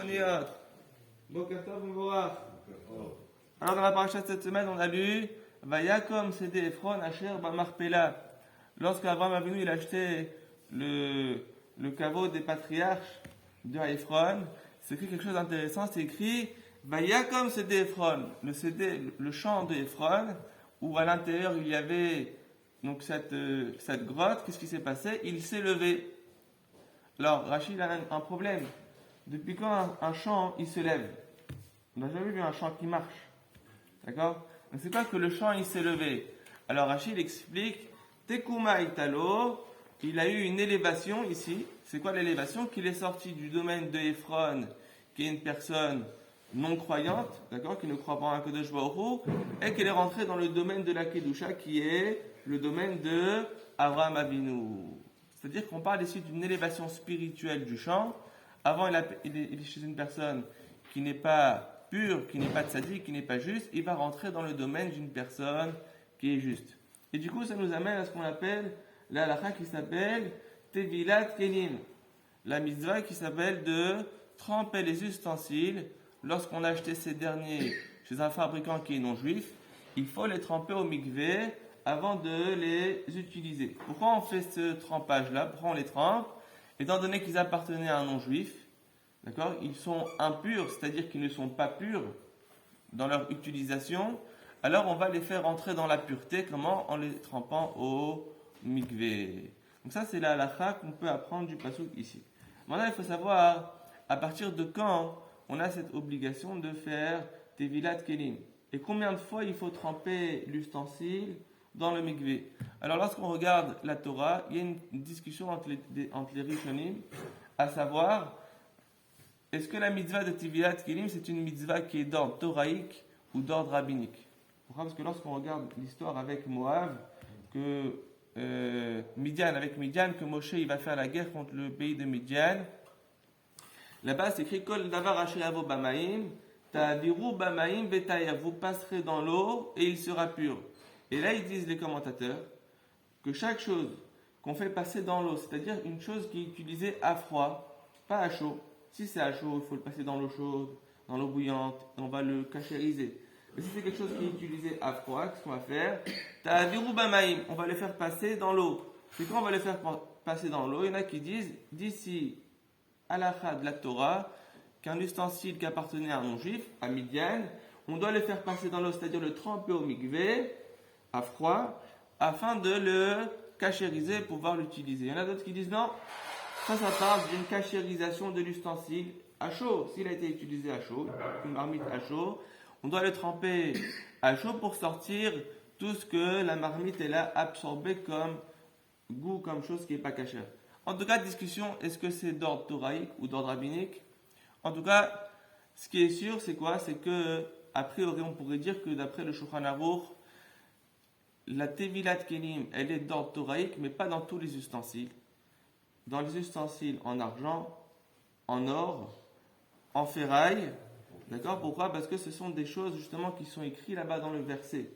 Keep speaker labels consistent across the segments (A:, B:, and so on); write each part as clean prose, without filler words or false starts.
A: Shoniot. Boker Tov U'Mevorach. Alors dans la paracha de cette semaine, on a lu Vayakom Sede Ephron Asher Bamarpela. Lorsqu'Abraham Avinu il a acheté le caveau des patriarches de Ephron, c'est écrit quelque chose d'intéressant. C'est écrit Vayakom Sede Ephron, le champ de Ephron, où à l'intérieur il y avait donc cette grotte. Qu'est-ce qui s'est passé? Il s'est levé. Alors Rachid a un problème. Depuis quand un champ il se lève? On n'a jamais vu un champ qui marche. D'accord? Donc c'est pas que le champ il s'est levé. Alors Rachid explique Tekuma Italo, il a eu une élévation ici. C'est quoi l'élévation? Qu'il est sorti du domaine de Ephron, qui est une personne non croyante, d'accord, qui ne croit pas en Kadosh Baruch Hu, et qu'il est rentré dans le domaine de la Kedusha, qui est le domaine de Avraham Avinu. C'est-à-dire qu'on parle ici d'une élévation spirituelle du champ. Avant, il est chez une personne qui n'est pas pure, qui n'est pas tzaddik, qui n'est pas juste. Il va rentrer dans le domaine d'une personne qui est juste. Et du coup, ça nous amène à ce qu'on appelle la halakha qui s'appelle Tevilat Kelim. La mitzvah qui s'appelle de tremper les ustensiles. Lorsqu'on a acheté ces derniers chez un fabricant qui est non juif, il faut les tremper au mikvé avant de les utiliser. Pourquoi on fait ce trempage-là? Pourquoi on les trempe? Étant donné qu'ils appartenaient à un non-juif, d'accord, ils sont impurs, c'est-à-dire qu'ils ne sont pas purs dans leur utilisation, alors on va les faire entrer dans la pureté. Comment? En les trempant au mikvé. Donc ça, c'est la halakha qu'on peut apprendre du pasuk ici. Maintenant, il faut savoir à partir de quand on a cette obligation de faire tevilat kelim. Et combien de fois il faut tremper l'ustensile dans le mikvé. Alors lorsqu'on regarde la Torah, il y a une discussion entre les Rishonim, à savoir, est-ce que la mitzvah de Tevilat Kelim, c'est une mitzvah qui est d'ordre toraïque ou d'ordre rabbinique? Pourquoi? Parce que lorsqu'on regarde l'histoire avec Moab, que Midian, que Moshe il va faire la guerre contre le pays de Midian, là-bas c'est écrit Kol davar asher yavo bamaim, ta'aviru bamaim vetaya, vous passerez dans l'eau et il sera pur. Et là, ils disent les commentateurs que chaque chose qu'on fait passer dans l'eau, c'est-à-dire une chose qui est utilisée à froid, pas à chaud. Si c'est à chaud, il faut le passer dans l'eau chaude, dans l'eau bouillante, et on va le cachériser. Mais si c'est quelque chose qui est utilisé à froid, qu'est-ce qu'on va faire? Ta'aviru bamaim, on va le faire passer dans l'eau. C'est quand on va le faire passer dans l'eau, il y en a qui disent, d'ici à halakha de la Torah, qu'un ustensile qui appartenait à un non-juif, à Midian, on doit le faire passer dans l'eau, c'est-à-dire le tremper au mikvé, à froid, afin de le cachériser pour pouvoir l'utiliser. Il y en a d'autres qui disent non, ça parle d'une cachérisation de l'ustensile à chaud. S'il a été utilisé à chaud, une marmite à chaud, on doit le tremper à chaud pour sortir tout ce que la marmite elle a absorbé comme goût, comme chose qui n'est pas cachère. En tout cas, discussion, est-ce que c'est d'ordre toraïque ou d'ordre rabbinique? En tout cas, ce qui est sûr, c'est quoi? C'est que, a priori, on pourrait dire que d'après le Shulchan Aruch, la Tevilat Kelim, elle est d'ordre toraïque, mais pas dans tous les ustensiles. Dans les ustensiles en argent, en or, en ferraille. D'accord? Pourquoi? Parce que ce sont des choses justement qui sont écrites là-bas dans le verset.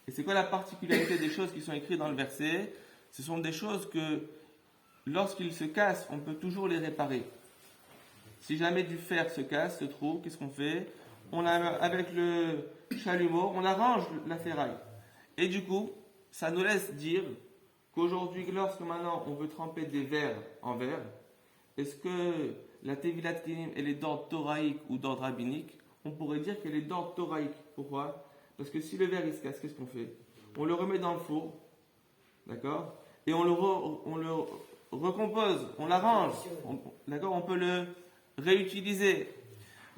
A: Et c'est quoi la particularité des choses qui sont écrites dans le verset? Ce sont des choses que, lorsqu'ils se cassent, on peut toujours les réparer. Si jamais du fer se casse, se trouve, qu'est-ce qu'on fait? Avec le chalumeau, on arrange la ferraille. Et du coup, ça nous laisse dire qu'aujourd'hui, lorsque maintenant on veut tremper des verres en verre, est-ce que la Tevilat Kelim, elle est d'ordre toraïque ou d'ordre rabbinique? On pourrait dire qu'elle est d'ordre toraïque. Pourquoi? Parce que si le verre il se casse, qu'est-ce qu'on fait? On le remet dans le four, d'accord? Et on le recompose, on l'arrange, d'accord? On peut le réutiliser.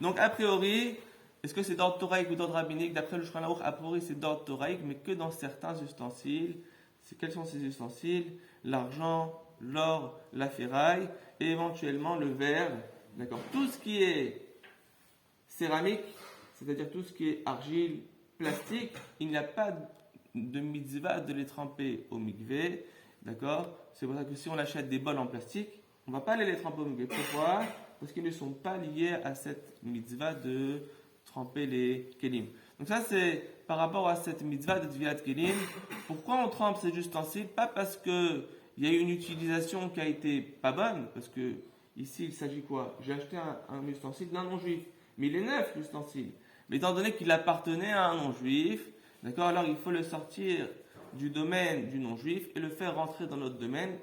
A: Donc a priori, est-ce que c'est d'ordre toraïque ou d'ordre rabbinique? D'après le Shulchan Aruch, a priori c'est d'ordre toraïque, mais que dans certains ustensiles. Quels sont ces ustensiles? L'argent, l'or, la ferraille et éventuellement le verre. D'accord? Tout ce qui est céramique, c'est-à-dire tout ce qui est argile, plastique, il n'y a pas de mitzvah de les tremper au mikvé. D'accord? C'est pour ça que si on achète des bols en plastique, on ne va pas les tremper au mikvé. Pourquoi? Parce qu'ils ne sont pas liés à cette mitzvah de tremper les kelim. Donc ça c'est par rapport à cette mitzvah de Tevilat Kelim. Pourquoi on trempe ces ustensiles? Pas parce qu'il y a eu une utilisation qui a été pas bonne, parce qu'il Ici, il s'agit quoi? J'ai acheté un ustensile d'un non-juif, mais il est neuf l'ustensile. Mais étant donné qu'il appartenait à un non-juif, d'accord, alors il faut le sortir du domaine du non-juif et le faire rentrer dans notre domaine,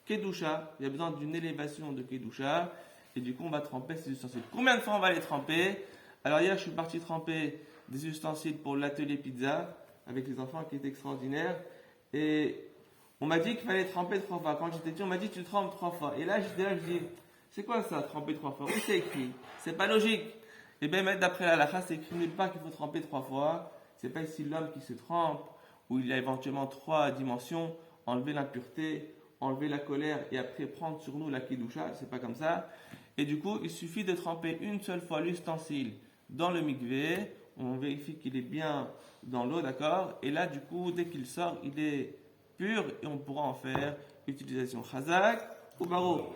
A: Kedusha. Il y a besoin d'une élévation de Kedusha, et du coup on va tremper ces ustensiles. Combien de fois on va les tremper? Alors hier je suis parti tremper des ustensiles pour l'atelier pizza, avec les enfants qui étaient extraordinaires, et on m'a dit qu'il fallait tremper 3 fois. Quand j'étais petit, on m'a dit tu trempes 3 fois. Et là, j'étais là, je dis, c'est quoi ça, tremper 3 fois? Où c'est écrit? C'est pas logique. Et bien, d'après la halakha, c'est écrit nulle part qu'il faut tremper 3 fois. C'est pas ici l'homme qui se trempe, où il y a éventuellement 3 dimensions, enlever l'impureté, enlever la colère et après prendre sur nous la kedusha. C'est pas comme ça. Et du coup, il suffit de tremper une seule fois l'ustensile dans le mikvé. On vérifie qu'il est bien dans l'eau, d'accord? Et là, du coup, dès qu'il sort, il est pur et on pourra en faire utilisation. Chazak ou Baro.